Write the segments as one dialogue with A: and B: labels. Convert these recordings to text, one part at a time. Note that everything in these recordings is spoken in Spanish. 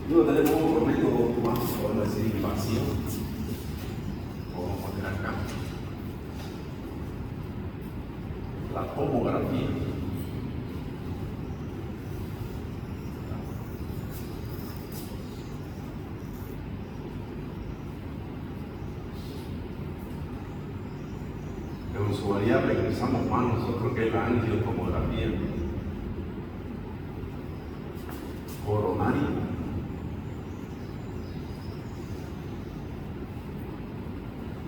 A: Luego tenemos otro método más, podemos decir, invasivo. Vamos a poner acá la tomografía. En su variable que usamos más nosotros, que es la angiotomografía coronaria.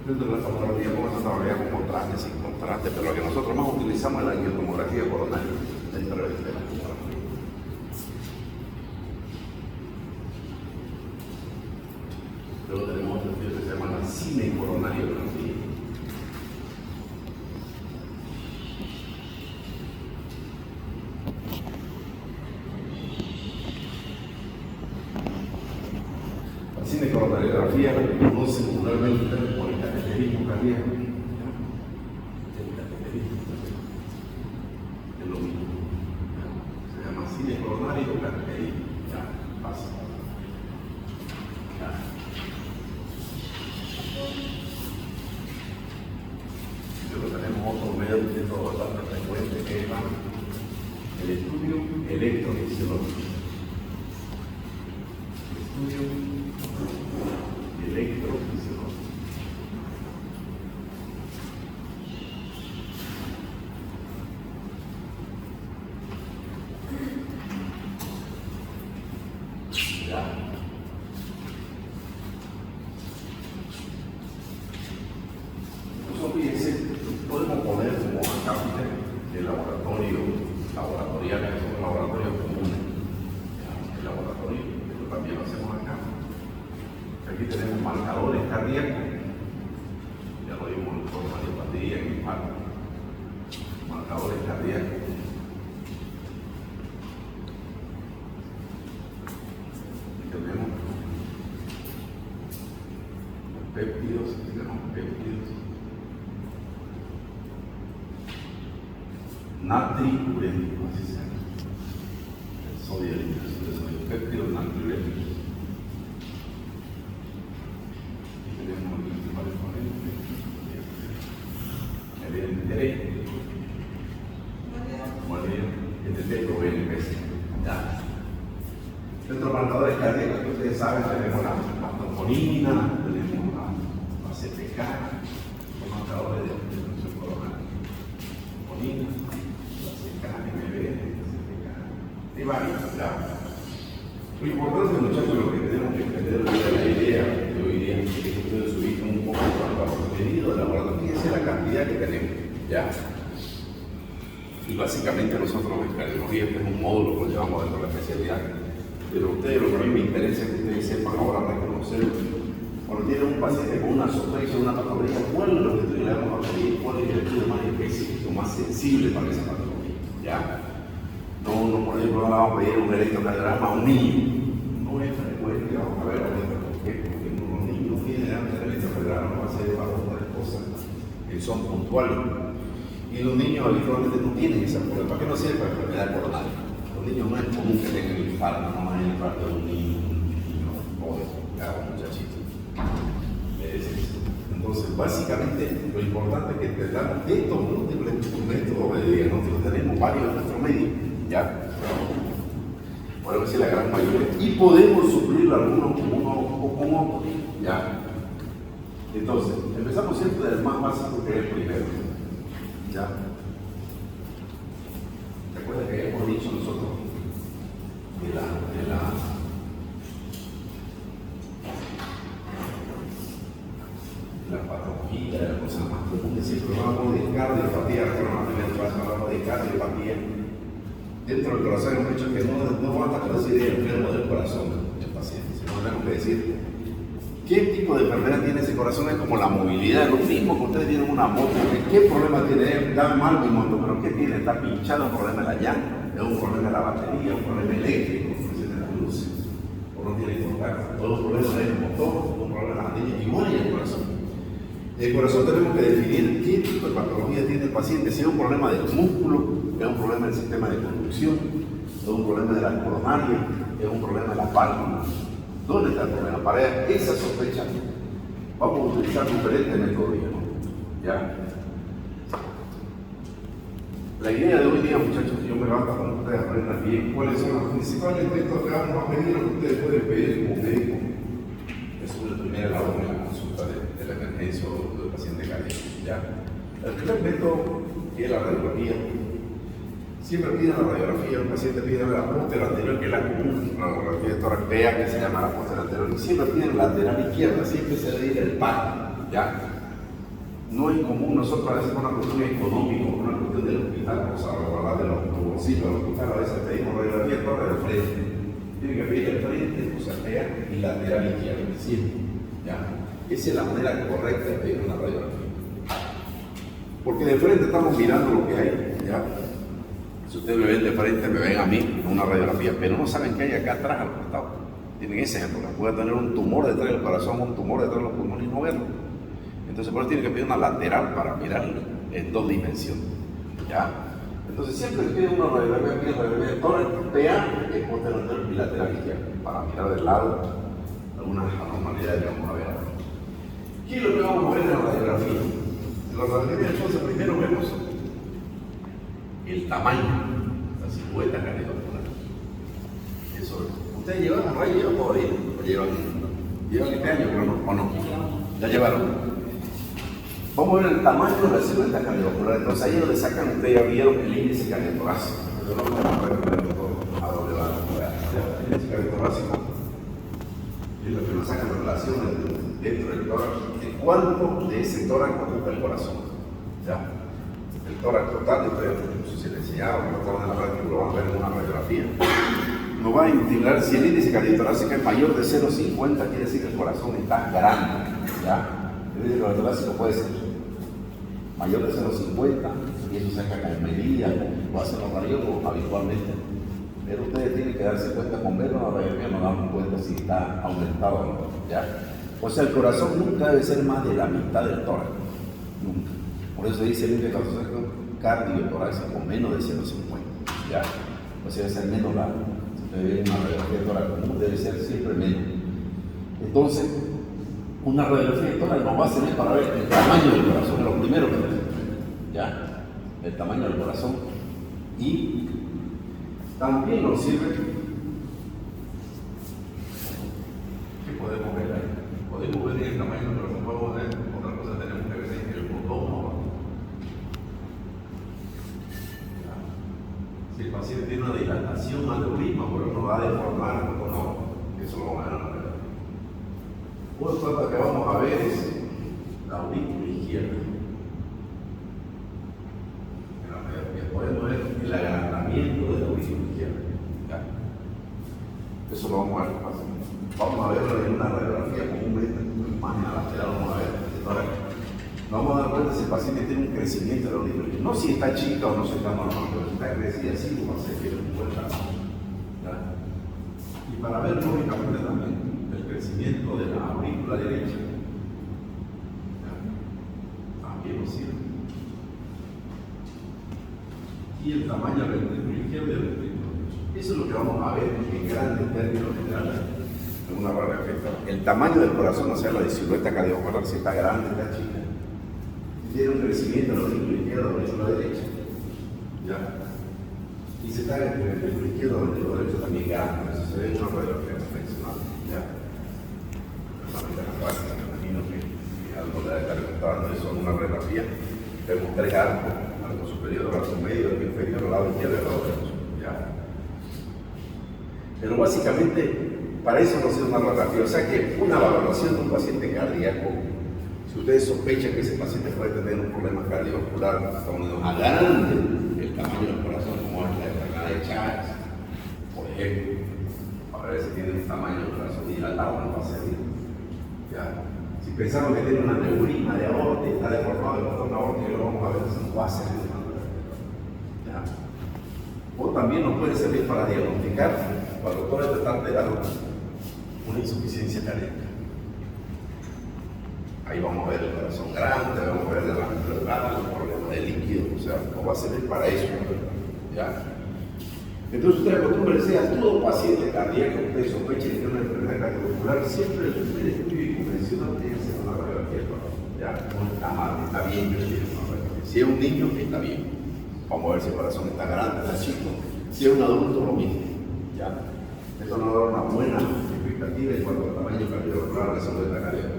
A: Dentro de la tomografía vamos a trabajar con contraste, sin contraste, pero lo que nosotros más utilizamos es la angiotomografía coronaria dentro de la tomografía. Luego tenemos otro estudio que se llama la cinecoronariografía. La cinecoronariografía la que conoce popularmente por el cateterismo cardíaco. El cateterismo es lo mismo. Se llama cinecoronario o cateterismo. Ya, pasa. Ya. Luego tenemos otro método bastante frecuente que es el estudio electrofisiológico. Estudio electrofisiológico. Ya. Entonces, fíjense, podemos poner como acá el laboratorio laboratorial, que son laboratorios comunes. El laboratorio, esto también lo hacemos acá. Aquí tenemos marcadores cardíacos, ya lo vimos en forma de batería en infarto. Marcadores cardíacos. Aquí tenemos péptidos, natriuréticos, así se llama. El sodio, péptidos natriuréticos. Dentro de los marcadores cardíacos que ustedes saben, tenemos la troponina, tenemos la CPK, los marcadores de función coronaria. Troponina, la CK, MB, la CPK. Hay varios, ya. Lo importante, muchachos, lo que tenemos que entender de la idea de hoy día es que ustedes se ubican un poco en cuanto a los contenidos de laboratorio. Fíjense la cantidad que tenemos, ya. Y básicamente nosotros en cardiología, este es un módulo que lo llevamos dentro de la especialidad. Pero ustedes, lo que a mí me interesa es que ustedes sepan ahora reconocer cuando tienen un paciente con una sospecha de una patología, cuál es lo que le damos a pedir, cuál es el estudio más específico, más sensible para esa patología. ¿Ya? No, por ejemplo, ahora vamos a pedir un electrocardiograma a un niño. No es frecuente, vamos a ver ahorita por qué, porque los niños tienen el electrocardiograma va a ser para otras cosas que son puntuales. Y los niños habitualmente no tienen esa prueba. ¿Para qué no sirve? Para enfermedad coronaria. Los niños no es común que tengan el infarto, no es el infarto de un niño joven, un muchachito. Entonces, básicamente, lo importante es que tengamos estos múltiples métodos de diagnóstico. Tenemos varios en nuestro medio, ¿ya? Podemos decir la gran mayoría. Y podemos suplir algunos con uno o con otro, ¿ya? Entonces, empezamos siempre del más básico, que es el primero, ¿ya? Recuerda que hemos dicho nosotros de la patología, de la cosa más común, siempre hablamos de cardiopatía, hablamos de cardiopatía. Dentro del corazón hemos dicho que no basta con decir el enfermo del corazón del paciente, sino tenemos que decir qué tipo de enfermedad tiene ese corazón. Es como la movilidad, lo mismo que ustedes tienen una moto, ¿qué problema tiene él? Da mal mi moto, pero ¿qué tiene? Está pinchado, un problema de la llanta, es un problema de la batería, un problema eléctrico, un problema de las luces, o no tiene contacto, todo un problema del motor, un problema de la batería, igual y el corazón. El corazón tenemos que definir qué tipo de patología tiene el paciente, si es un problema del músculo, es un problema del sistema de conducción, es un problema de la coronaria, es un problema de la válvula. ¿Dónde está el problema? Para esa sospecha vamos a utilizar diferentes metodologías, ¿no? ¿Ya? La idea de hoy día, muchachos, que yo me levanto para que ustedes aprendan bien cuáles son los principales textos que vamos a pedir, lo que ustedes pueden pedir como médico. Eso es el primer labor en la consulta de la emergencia o del paciente cardíaco. ¿Ya? El primer método es la radiografía. Siempre piden la radiografía, el paciente pide la póster anterior, que es la común, la radiografía de tórax PA, que se llama la póster anterior, y siempre piden lateral izquierda, siempre se le dice el par. ¿Ya? No es común, nosotros a veces por una cuestión económica, por una cuestión del hospital, vamos a hablar de los bolsillos del hospital, a veces pedimos radiografía toda de frente. Tiene que pedir el frente, o sea, PA y lateral izquierda, siempre. ¿Ya? Esa es la manera correcta de pedir una radiografía. Porque de frente estamos mirando lo que hay, ¿ya? Si ustedes me ven de frente, me ven a mí en una radiografía, pero no saben qué hay acá atrás al costado. Tienen ese ejemplo, puede tener un tumor detrás del corazón, un tumor detrás de los pulmones y no verlo. Entonces por eso tiene que pedir una lateral para mirarlo en dos dimensiones. ¿Ya? Entonces siempre pide una radiografía, de tórax, PA, que es póster anterior y lateral izquierda, para mirar del lado algunas anormalidades que vamos a ver ahora. ¿Qué es lo que vamos a ver en la radiografía? En la radiografía entonces primero vemos el tamaño, la silueta cardiovascular. Eso es. ¿Ustedes llevaron rayos todavía? ¿O llevan este año, pero no? ¿O no? ¿Ya llevaron? Vamos a ver el tamaño de la silueta cardiovascular. Entonces ahí es donde sacan, ustedes ya vieron el índice cardiotorácico. Yo no voy a ver todo a dónde va. El índice cardiotorácico es lo que nos saca en relación dentro del tórax. ¿De cuánto de ese tórax ocupa el corazón? ¿Ya? El tórax total, no sé si le enseñaron, pero estaban en la práctica, lo van a ver en una radiografía. Nos va a indicar si el índice cardiotorácico es mayor de 0,50, quiere decir que el corazón está grande. ¿Ya? El índice cardiotorácico puede ser mayor de 0,50, y eso se saca en medida, lo hacen los radiólogos habitualmente. Pero ustedes tienen que darse cuenta, con ver una radiografía nos damos cuenta si está aumentado o no. ¿Ya? O sea, el corazón nunca debe ser más de la mitad del tórax. Nunca. Por eso dice el índice cardiotorácico menos de 0,50. ¿Ya? O sea, debe ser menos largo. Si usted ve una radiografía de tórax común, debe ser siempre menos. Entonces, una radiografía de tórax nos va a servir para ver el tamaño del corazón, es lo primero que tenemos. ¿Ya? El tamaño del corazón. Y también nos sirve. ¿Qué podemos ver ahí? Podemos ver el tamaño del corazón, podemos ver otra cosa, tenemos que ver en el botón. Si el paciente tiene una dilatación aneurisma, pero no va a deformar o no, eso lo vamos a ver. Otra cosa que vamos a ver es la aurícula izquierda. En la radiografía podemos ver el agrandamiento de la aurícula izquierda. ¿Ya? Eso lo vamos a ver fácilmente. Vamos a verlo en una radiografía comúnmente, una imagen lateral, vamos a ver. Vamos a dar cuenta si el paciente tiene un crecimiento de la aurícula. No si está chica o no se está normal, pero si está crecida, sí, como se quiere un buen trabajo. Y para ver lógicamente también el crecimiento de la aurícula derecha, también nos sirve. Y el tamaño del ventrículo izquierdo y del ventrículo derecho. Eso es lo que vamos a ver en grandes términos generales en una radiografía. El tamaño del corazón, o sea, la silueta cardiovascular, si está grande, está chica. Tiene un crecimiento en la aurícula izquierda o en la derecha. ¿Ya? Y se está entre el ventrículo izquierdo y el ventrículo derecho también grande, eso se ve en una radiografía reflexional. ¿Ya? Me imagino que algo le está resultando eso en una radiografía. Vemos tres arcos, arco superior, arco medio, arco inferior, al lado izquierdo y al lado derecho. ¿Ya? Pero básicamente, para eso no sirve una radiografía. O sea que una valoración de un paciente cardíaco, si ustedes sospechan que ese paciente puede tener un problema cardiovascular, estamos más grande el tamaño del corazón, como es la enfermedad de Chagas, por ejemplo, para ver si tiene un tamaño del corazón dilatado, no va a servir. ¿Ya? Si pensamos que tiene una aneurisma de aorta y está deformado el botón aórtico, lo vamos a ver si no va a servir. ¿Ya? O también nos puede servir para diagnosticar cuando todo esto está alterado una insuficiencia cardíaca. Ahí vamos a ver el corazón grande, vamos a ver los problemas de líquido, o sea, no va a servir para eso. ¿Ya? Entonces usted acostúmbrese a todo paciente cardíaco que sospeche de una enfermedad cardiovascular, siempre el primer estudio y convencional tiene que ser una radiografía. Ya, no está mal, está bien que tiene una radiografía. Si es un niño, está bien. Vamos a ver si el corazón está grande, está chico. Si es un adulto, lo mismo. Ya. Esto nos da una buena expectativa en cuanto al tamaño cardiovascular de la salud de la cardíaca.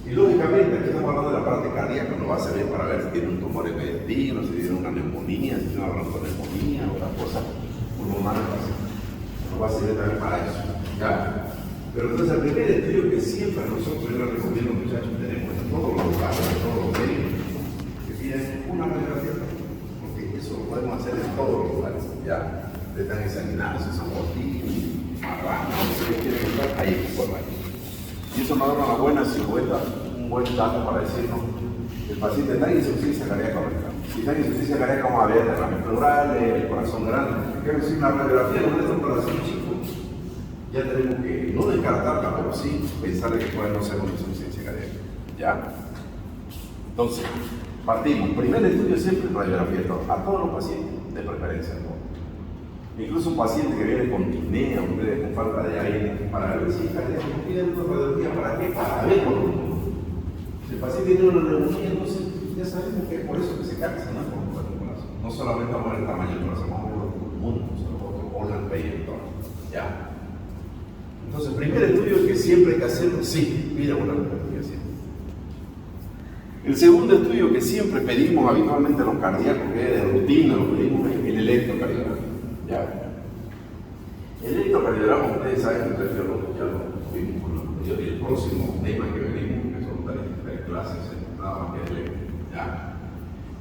A: Y lógicamente, aquí estamos hablando de la parte cardíaca, nos va a servir para ver si tiene un tumor en el intestino, si tiene una neumonía, si tiene una bronconeumonía o otra cosa pulmonar. Nos va a servir también para eso. ¿Ya? Pero entonces, el primer estudio que siempre nosotros, yo les recomiendo, muchachos, tenemos en todos los lugares, en todos los medios, que piden una radiografía, porque eso lo podemos hacer en todos los lugares. ¿Ya? Ustedes están examinados, San Joaquín, Marrano, no sé qué quieren usar, ahí es por ahí. Y eso nos da una buena silueta, un buen dato para decirnos el paciente está en insuficiencia cardíaca rectal. Si está en insuficiencia cardíaca, vamos a ver derrames pleurales, el corazón grande. Quiero decir, una radiografía de nuestro corazón chico, ya tenemos que no descartarla, pero sí pensar que puede no ser una insuficiencia cardíaca. ¿Ya? Entonces, partimos. Primer estudio siempre radiografía a todos los pacientes, de preferencia. Incluso un paciente que viene con disnea, con falta de aire, para ver si está pidiendo una radiografía, ¿para qué? Para ver por el mundo. Si el paciente tiene una neumonía, entonces ya sabemos que es por eso que se cansa, ¿no? Por el corazón. No solamente vamos a ver el tamaño del corazón, vamos a ver el mundo, otros órganos peritoniales. ¿Ya? Entonces, el primer estudio que siempre hay que hacerlo, sí, mira una radiografía siempre. El segundo estudio que siempre pedimos habitualmente a los cardíacos, que es de rutina, lo pedimos es el electrocardiograma. ¿Ya? El electrocardiograma, ustedes saben que ya lo vimos con el próximo tema que venimos, que son tres clases, nada más que el electro. ¿Ya?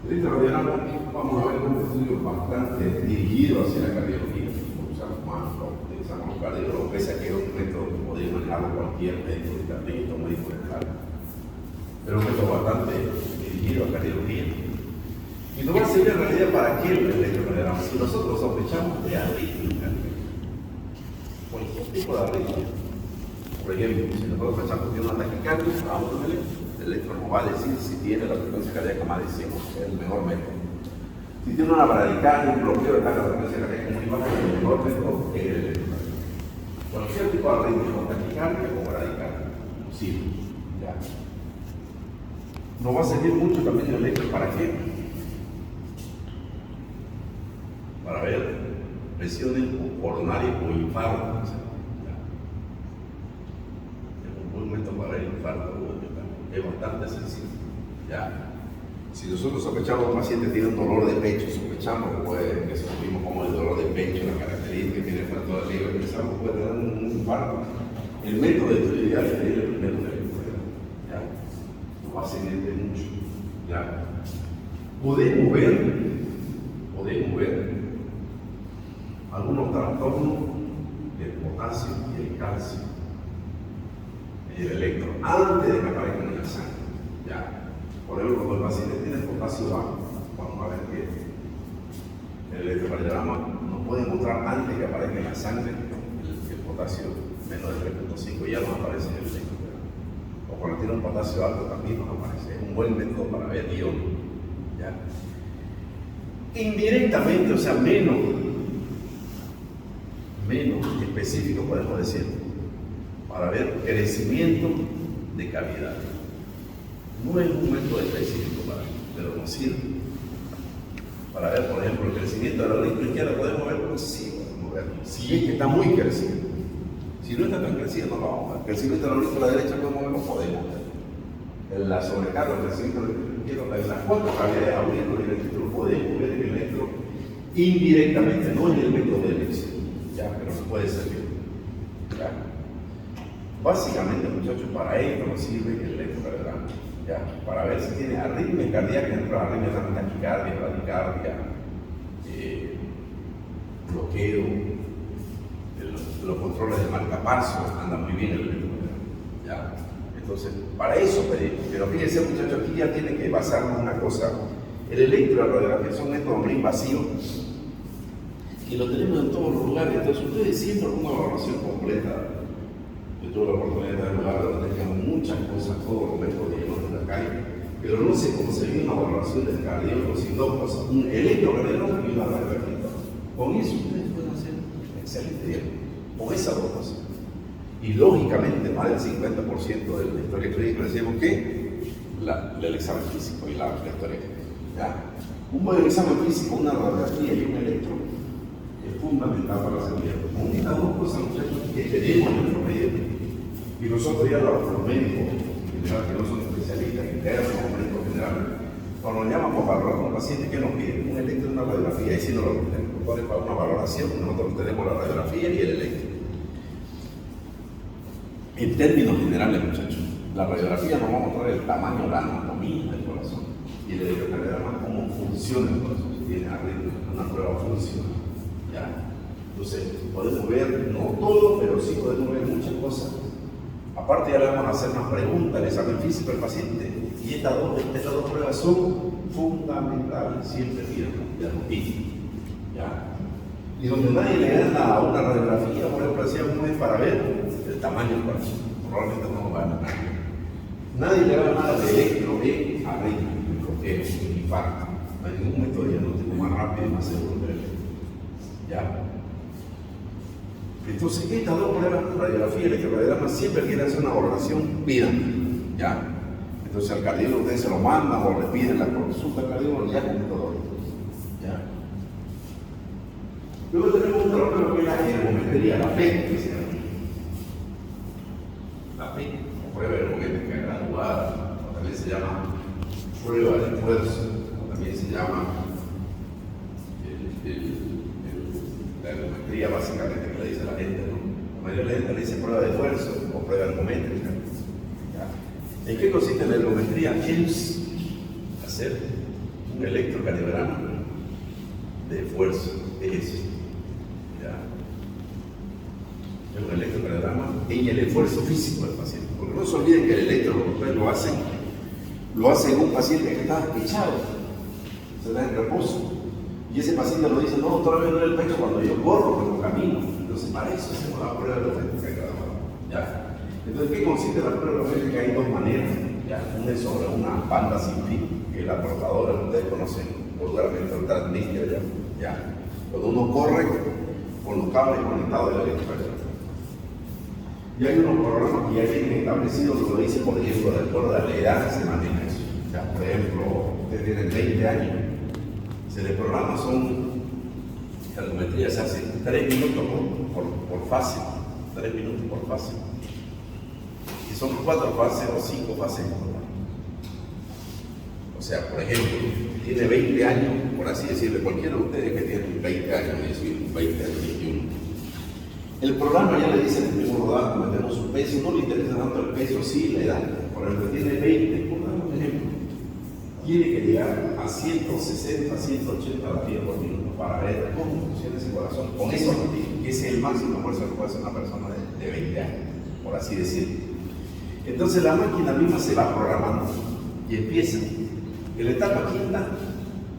A: El electrocardiograma, vamos a ver un estudio bastante dirigido hacia la cardiología. Usamos más, utilizamos los cardiólogos, pese a que es un método que podría manejarlo cualquier médico de cardiología o médico dental. Pero un método bastante dirigido a cardiología. Y nos va a servir en realidad para qué el electrocardiograma. Si nosotros sospechamos de arritmia, cualquier tipo de arritmia, por ejemplo, si nosotros pensamos que tiene una taquicardia, vamos a ver, el electro nos va a decir si tiene la frecuencia cardíaca más de 100, que es el mejor método. Si tiene una bradicardia, un bloqueo de la frecuencia cardíaca muy baja, el mejor método es el electrocardiograma. Cualquier tipo de arritmia, con taquicardia o bradicardia, sí, ya. Nos va a servir mucho también el electro, ¿para qué? Para ver lesiones coronarias o infartos. Es un buen momento para el infarto, es bastante sencillo. ¿Ya? Si nosotros sospechamos que un paciente tiene un dolor de pecho, sospechamos que supimos como el dolor de pecho, la característica que tiene falta de líquido, pensamos que puede tener un infarto. El método de estudio ideal sería el primero de ¿ya? Nos va a servir de mucho. ¿Ya? Podemos ver algunos trastornos del potasio y el calcio y el electro antes de que aparezcan en la sangre. ¿Ya? Por ejemplo, cuando el paciente tiene potasio bajo, vamos a ver que el electrocardiograma nos puede mostrar antes de que aparezca en la sangre el potasio menos de 3.5, ya nos aparece en el electrocardiograma. O cuando tiene un potasio alto también nos aparece. Es un buen método para ver iones. ¿Ya? Indirectamente, o sea, menos específico podemos decir, para ver crecimiento de cavidad. No es un método específico pero nos sirve para ver, por ejemplo, el crecimiento de la aurícula izquierda. ¿Podemos verlo? Sí, podemos verlo. Si es que está muy crecido. Si no está tan crecido, no lo vamos a ver. El crecimiento de la aurícula derecha, ¿podemos verlo? Podemos ver. La sobrecarga del crecimiento de la aurícula izquierda, en las cuatro cavidades auriculares lo podemos ver en el electro indirectamente, no en el método de elección. ¿Ya? Pero nos puede servir. ¿Ya? Básicamente, muchachos, para esto nos sirve el electrocardiograma. ¿Ya? Para ver si tiene arritmia cardíaca, entre las arritmias de taquicardia, bradicardia, bloqueo, los controles de marcapaso andan muy bien en el electrocardiograma. ¿Ya? Entonces, para eso pedimos. Pero fíjense, muchachos, aquí ya tiene que basarnos una cosa. El electro y la radiografía son métodos no invasivos y lo tenemos en todos los lugares. Entonces, ustedes siempre con una evaluación completa. Yo tuve la oportunidad de estar en un lugar donde teníamos muchas cosas, todos los métodos de la calle, pero no se concebía una valoración del cardiólogo sin dos cosas: un electrocardiograma y una radiografía. Con eso ustedes pueden hacer un excelente diálogo, con esas dos cosas. Y lógicamente, más del 50% de la historia clínica decimos que el examen físico y la historia clínica. ¿Ya? Un buen examen físico, una radiografía y un electro es fundamental para hacer diálogo. Con estas dos cosas, muchachos, que tenemos en nuestro medio. Y nosotros ya los médicos en general, que no son especialistas internos o médicos generales, cuando nos llaman para valorar a un paciente, ¿qué nos piden? Un electro y una radiografía. Y si no lo tenemos para una valoración, nosotros tenemos la radiografía y el electro. En términos generales, muchachos, la radiografía nos va a mostrar el tamaño, la anatomía del corazón. Y el electrocardiograma cómo funciona el corazón. Si tiene arriba una prueba funcional. ¿Ya? Entonces, podemos ver, no todo, pero sí podemos ver muchas cosas. Aparte, ya le vamos a hacer una pregunta al examen físico al paciente. Y estas dos pruebas son fundamentales, siempre diagnóstico. ¿Ya? Y donde nadie le gana a una radiografía, por ejemplo, hacía un mes para ver el tamaño del corazón. Probablemente no va a ganar. Nadie le va a ganar al electro de arritmia, bloqueo, infarto. No hay ningún método diagnóstico más rápido y más seguro que el electro. ¿Ya? Entonces, estas dos pruebas, radiografía y electrocardiograma, siempre quieren hacer una valoración, pidan. ¿Ya? Entonces, al cardiólogo ustedes se lo mandan o le piden la consulta al cardiólogo ya con todo. ¿Ya? Luego tenemos otra prueba que es la ergometría, la PET, que se llama. La PET, o prueba ergométrica graduada, o también se llama prueba de esfuerzo, o también se llama la ergometría básicamente que le dice la gente, ¿no? La mayoría de la gente le dice prueba de esfuerzo o prueba ergométrica. ¿Ya? ¿En qué consiste la ergometría? Es hacer un electrocardiograma de esfuerzo, es ¿ya? Es un electrocardiograma en el esfuerzo físico del paciente. Porque no se olviden que el electro lo hacen en un paciente que está echado, se da en reposo. Y ese paciente lo dice, no, todavía no es el pecho cuando yo corro, cuando camino. Entonces, para eso hacemos la prueba ergométrica graduada. ¿Ya? Entonces, ¿qué consiste la prueba ergométrica? Hay dos maneras. ¿Ya? Una es sobre una banda sin fin, que es la portadora, ustedes conocen vulgarmente el transmitter. ¿Ya? Cuando uno corre con los cables conectados del electrocardiograma. Y hay unos programas que ya tienen establecidos, lo dice, por ejemplo, de acuerdo a la edad que se maneja eso. ¿Ya? Por ejemplo, ustedes tienen 20 años. Se le programa, la ergometría se hace 3 minutos por fase, 3 minutos por fase. Y son 4 fases o 5 fases. O sea, por ejemplo, tiene 20 años, por así decirlo, cualquiera de ustedes que tienen 20 años, 20 años, 21. El programa ya le dice en el mismo rodado, metemos su peso, no le interesa tanto el peso, sí la edad. Por ejemplo, tiene 20, por ejemplo. Tiene que llegar a 160, 180 latidos por minuto para ver cómo funciona ese corazón. Con eso, que es el máximo esfuerzo que puede hacer una persona de 20 años, por así decirlo. Entonces la máquina misma se va programando y empieza. En la etapa quinta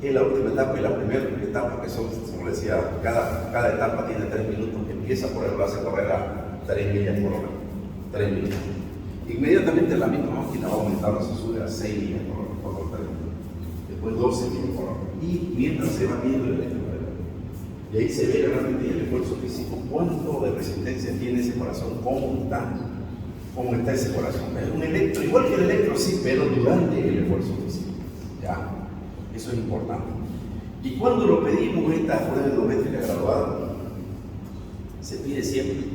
A: es la última etapa y la primera etapa, que son, como decía, cada etapa tiene 3 minutos. Empieza, por ejemplo, hace correr a 3 millas por hora. 3 minutos. Inmediatamente la misma máquina va aumentando, se sube a 6 millas por hora. Después 12 millas por hora. Y mientras se va viendo el electrocardiograma. Y ahí se ve realmente el esfuerzo físico, cuánto de resistencia tiene ese corazón, cómo está ese corazón. Es un electro, igual que el electro, sí, pero durante el esfuerzo físico. ¿Ya? Eso es importante. Y cuando lo pedimos esta prueba ergométrica graduada, se pide siempre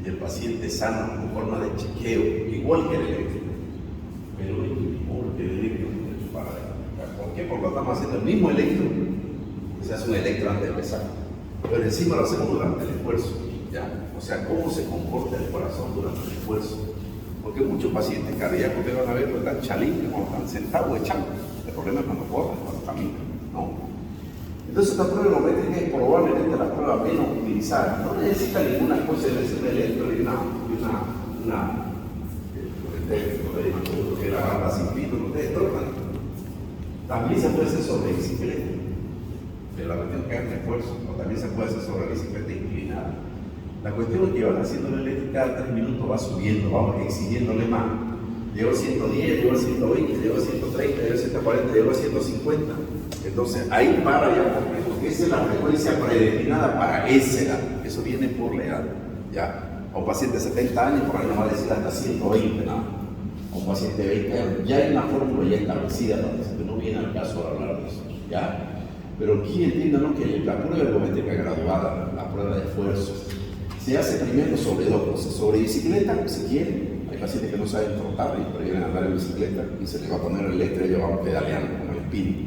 A: y el paciente sano en forma de chequeo, igual que el electro. Pero es mejor que el electro ¿por qué? Porque lo estamos haciendo el mismo electro, se hace un electro antes de empezar, pero encima lo hacemos durante el esfuerzo. ¿Ya? O sea, cómo se comporta el corazón durante el esfuerzo. Porque muchos pacientes cardíacos que van a ver, pues, están chalitos, cuando están sentados echados. El problema es cuando corren, cuando caminan, ¿no? Entonces, esta prueba ergométrica es probablemente la prueba menos utilizada. No necesita ninguna cosa de un electro y que la banda sin pito, ustedes tocan. También se puede hacer sobre bicicleta, pero la cuestión es que hagan esfuerzo, o también se puede hacer sobre bicicleta inclinada. La cuestión es que van haciendo el electro cada 3 minutos, va subiendo, vamos exigiéndole más. Llegó a 110, llegó a 120, llegó a 130, llegó a 140, llegó a 150. Entonces, ahí para ya, porque esa es la frecuencia predeterminada para esa edad. Eso viene por la edad, ¿ya? A un paciente de 70 años, por ahí nos va a decir hasta 120, ¿no? A un paciente de 20 años, ya hay una fórmula ya establecida para eso, que no viene al caso de hablar de eso, ¿ya? Pero aquí entiendan que la prueba ergométrica graduada, la prueba de esfuerzo, se hace primero sobre dos cosas, sobre bicicleta, si quieren. Hay pacientes que no saben trotar, pero vienen a andar en bicicleta y se les va a poner el estrés y van pedaleando como el spinning.